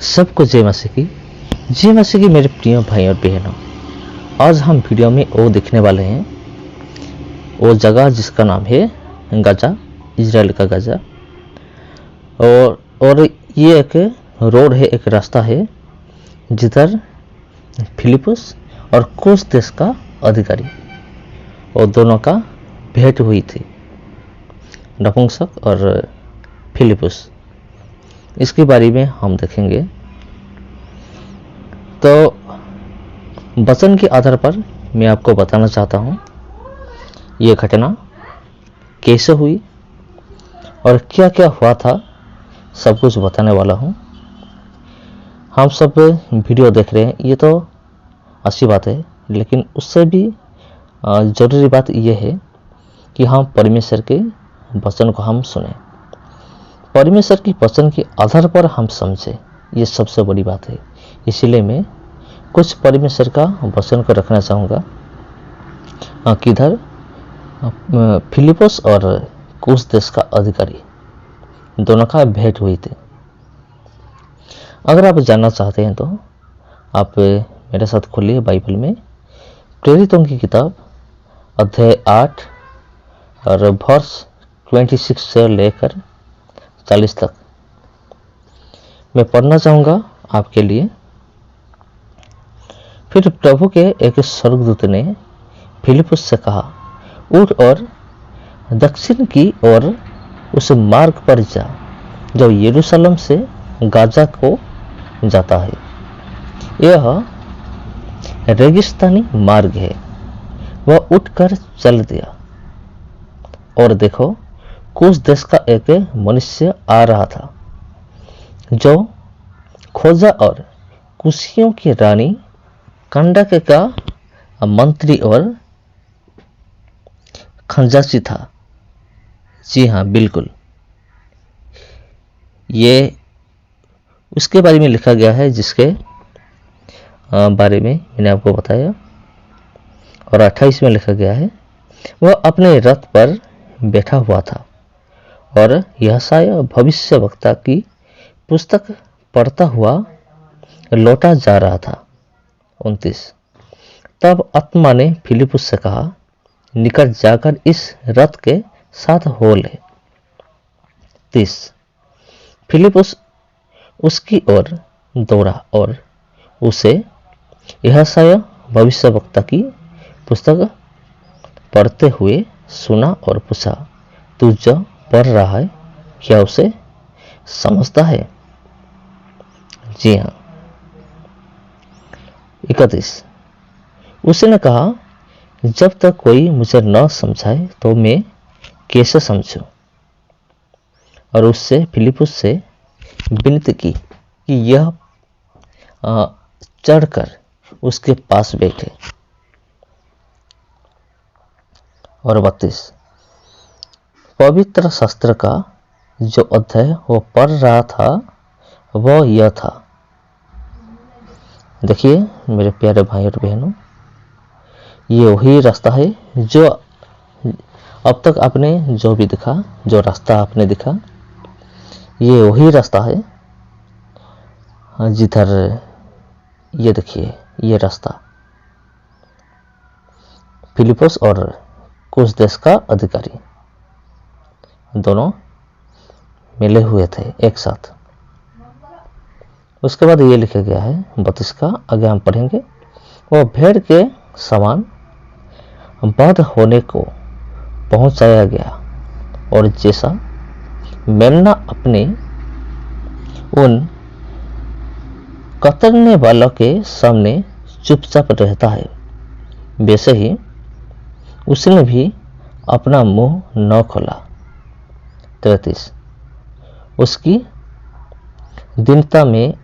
सबको जय मसीह की। जय मसीह की मेरे प्रिय भाई और बहनों, आज हम वीडियो में वो देखने वाले हैं, वो जगह जिसका नाम है गाजा, इजराइल का गाजा। और ये एक रोड है, एक रास्ता है जिधर फिलिपुस और कुश देश का अधिकारी और दोनों का भेंट हुई थी, नपुंसक और फिलिपुस। इसके बारे में हम देखेंगे। तो वचन के आधार पर मैं आपको बताना चाहता हूँ ये घटना कैसे हुई और क्या क्या हुआ था, सब कुछ बताने वाला हूँ। हम सब वीडियो देख रहे हैं, ये तो अच्छी बात है, लेकिन उससे भी ज़रूरी बात यह है कि हम परमेश्वर के वचन को हम सुने, परमेश्वर की वचन के आधार पर हम समझे, ये सबसे बड़ी बात है। इसीलिए मैं कुछ परमेश्वर का वचन को रखना चाहूँगा। किधर फिलिपुस और कुश देश का अधिकारी दोनों का भेंट हुई थी। अगर आप जानना चाहते हैं तो आप मेरे साथ खोलिए बाइबल में प्रेरितों की किताब अध्याय 8 और वर्ष 26 से लेकर 40 तक मैं पढ़ना चाहूँगा आपके लिए। फिर प्रभु के एक स्वर्गदूत ने फिलिपुस से कहा, उठ और दक्षिण की ओर उस मार्ग पर जा जो यरूशलेम से गाजा को जाता है। यह रेगिस्तानी मार्ग है। वह उठकर चल दिया और देखो, कुश देश का एक मनुष्य आ रहा था जो खोजा और कुशियों की रानी कंडके का मंत्री और खंजासी था। जी हाँ, बिल्कुल, ये उसके बारे में लिखा गया है जिसके बारे में मैंने आपको बताया। और 28 में लिखा गया है, वह अपने रथ पर बैठा हुआ था और यशायाह भविष्यवक्ता की पुस्तक पढ़ता हुआ लौटा जा रहा था। 29, तब आत्मा ने फिलिपुस से कहा, निकट जाकर इस रथ के साथ हो ले। 30, फिलिपुस उसकी ओर दौड़ा और उसे यशायाह भविष्यवक्ता की पुस्तक पढ़ते हुए सुना और पूछा, तू जो पढ़ रहा है क्या उसे समझता है? जी हाँ। 31, उसने कहा, जब तक कोई मुझे न समझाए तो मैं कैसे समझूं? और उससे फिलिपुस से विनती की कि यह चढ़कर उसके पास बैठे। और 32, पवित्र शास्त्र का जो अध्याय वो पढ़ रहा था वह यह था। देखिए मेरे प्यारे भाई और बहनों, ये वही रास्ता है जो अब तक आपने जो भी देखा, जो रास्ता आपने देखा, ये वही रास्ता है जिधर ये देखिए, ये रास्ता फिलिपुस और कुश देश का अधिकारी दोनों मिले हुए थे एक साथ। उसके बाद ये लिखा गया है 32 का, आगे हम पढ़ेंगे। वह भेड़ के समान बंद होने को पहुंचाया गया और जैसा मेमना अपने उन कतरने वालों के सामने चुपचाप रहता है, वैसे ही उसने भी अपना मुंह न खोला। 33, उसकी दीनता में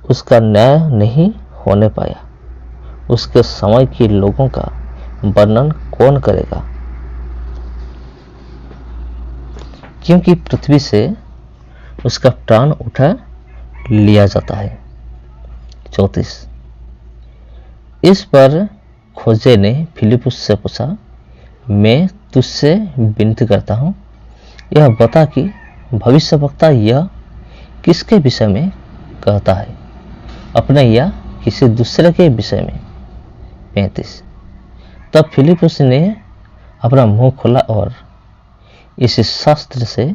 उसका न्याय नहीं होने पाया। उसके समय के लोगों का वर्णन कौन करेगा, क्योंकि पृथ्वी से उसका प्राण उठा लिया जाता है। 34, इस पर खोजे ने फिलिपुस से पूछा, मैं तुझसे विनती करता हूँ, यह बता कि भविष्यवक्ता यह किसके विषय में कहता है अपने या किसी दूसरे के विषय में। 35। तब फिलिपुस ने अपना मुंह खोला और इस शास्त्र से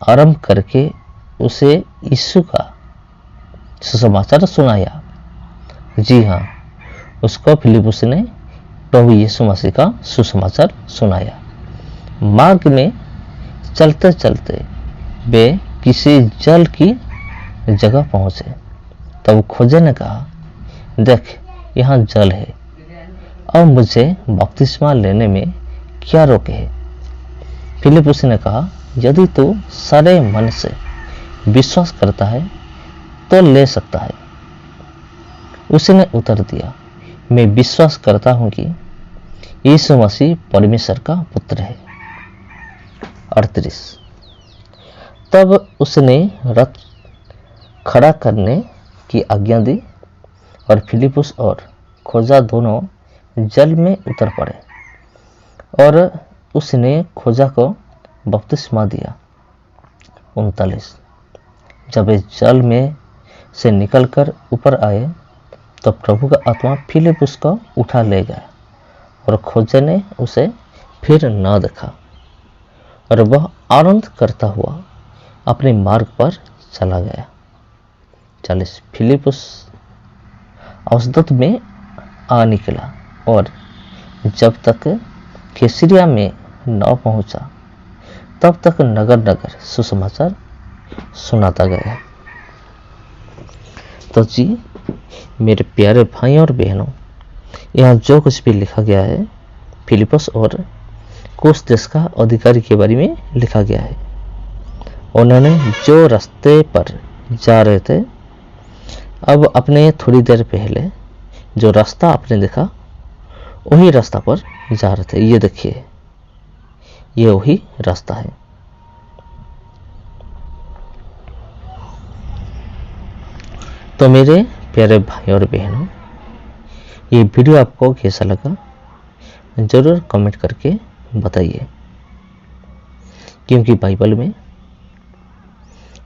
आरंभ करके उसे यीशु का सुसमाचार सुनाया। जी हाँ, उसको फिलिपुस ने प्रभु यीशु मसीह का सुसमाचार सुनाया। मार्ग में चलते चलते वे किसी जल की जगह पहुंचे। तब खोजे ने कहा, देख यहाँ जल है, अब मुझे बपतिस्मा लेने में क्या रोक है? फिलिपुस ने कहा, यदि तू सारे मन से विश्वास करता है तो ले सकता है। उसने उत्तर दिया, मैं विश्वास करता हूं कि यीशु मसीह परमेश्वर का पुत्र है। 38। तब उसने रथ खड़ा करने की आज्ञा दी और फिलिपुस और खोजा दोनों जल में उतर पड़े और उसने खोजा को बपतिस्मा दिया। 39। जब वे जल में से निकलकर ऊपर आए तो प्रभु का आत्मा फिलिपुस को उठा ले गया और खोजे ने उसे फिर न देखा और वह आनंद करता हुआ अपने मार्ग पर चला गया। 40। फिलिपुस अशदोद में आ निकला और जब तक कैसरिया में न पहुंचा तब तक नगर नगर सुसमाचार सुनाता गया। तो जी मेरे प्यारे भाई और बहनों, यहाँ जो कुछ भी लिखा गया है फिलिपस और कुश देश का अधिकारी के बारे में लिखा गया है। उन्होंने जो रास्ते पर जा रहे थे, अब अपने थोड़ी देर पहले जो रास्ता आपने देखा वही रास्ता पर जा रहे थे। ये देखिए, ये वही रास्ता है। तो मेरे प्यारे भाई और बहनों, ये वीडियो आपको कैसा लगा जरूर कमेंट करके बताइए, क्योंकि बाइबल में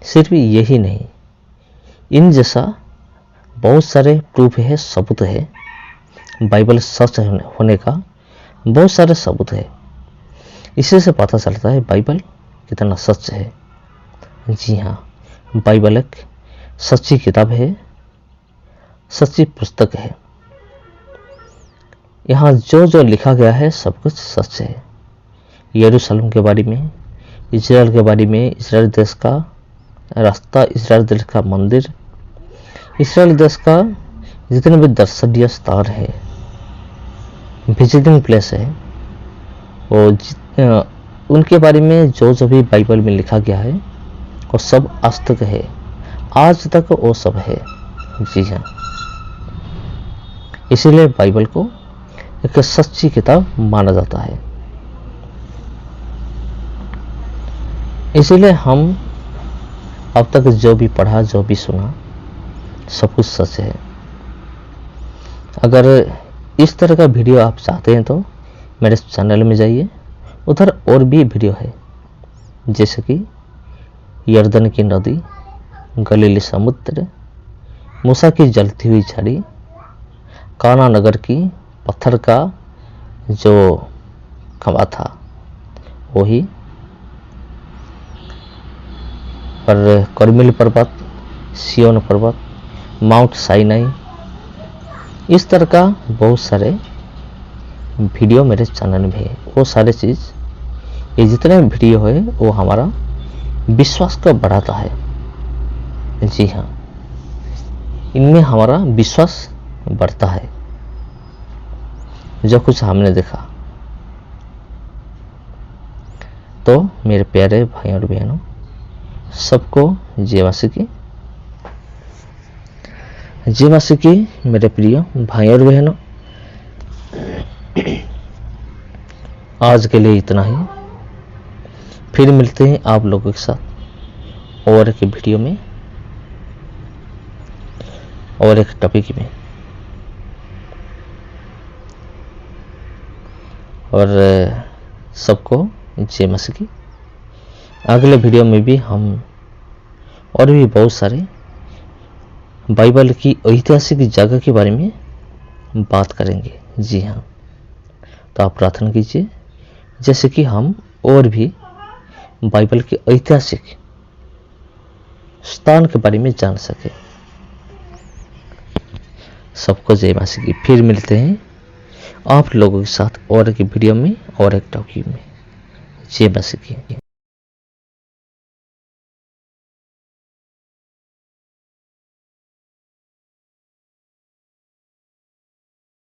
सिर्फ यही नहीं, इन जैसा बहुत सारे प्रूफ है, सबूत है। बाइबल सच होने का बहुत सारे सबूत है। इसी से पता चलता है बाइबल कितना सच है। जी हाँ, बाइबल एक सच्ची किताब है, सच्ची पुस्तक है। यहाँ जो जो लिखा गया है सब कुछ सच है। यरूशलेम के बारे में, इजराइल के बारे में, इजराइल देश का रास्ता, इजराइल देश का मंदिर, इजराइल देश का जितने भी दर्शनीय स्थान है, विजिटिंग प्लेस है, वो उनके बारे में जो जो भी बाइबल में लिखा गया है वो सब आज तक है, आज तक वो सब है। जी हाँ, इसीलिए बाइबल को एक सच्ची किताब माना जाता है। इसीलिए हम अब तक जो भी पढ़ा, जो भी सुना, सब कुछ सच है। अगर इस तरह का वीडियो आप चाहते हैं तो मेरे चैनल में जाइए, उधर और भी वीडियो है, जैसे कि यर्दन की नदी, गलीली समुद्र, मूसा की जलती हुई झाड़ी, काना नगर की पत्थर का जो खंभा था वही, और कर्मेल पर्वत, सियोन पर्वत, माउंट साइनाई, इस तरह का बहुत सारे वीडियो मेरे चैनल में है। वो सारे चीज़, ये जितने वीडियो है वो हमारा विश्वास को बढ़ाता है। जी हाँ, इनमें हमारा विश्वास बढ़ता है। जो कुछ हमने देखा, तो मेरे प्यारे भाई और बहनों, सबको जय मसीह की, जय मसीह की। मेरे प्रिय भाई और बहनों, आज के लिए इतना ही। फिर मिलते हैं आप लोगों के साथ और एक वीडियो में और एक टॉपिक में। और सबको जय मसीह की। अगले वीडियो में भी हम और भी बहुत सारे बाइबल की ऐतिहासिक जगह के बारे में बात करेंगे। जी हाँ, तो आप प्रार्थना कीजिए जैसे कि हम और भी बाइबल के ऐतिहासिक स्थान के बारे में जान सके। सबको जय मसीह की। फिर मिलते हैं आप लोगों के साथ और एक वीडियो में और एक टॉपिक में। जय मसीह की।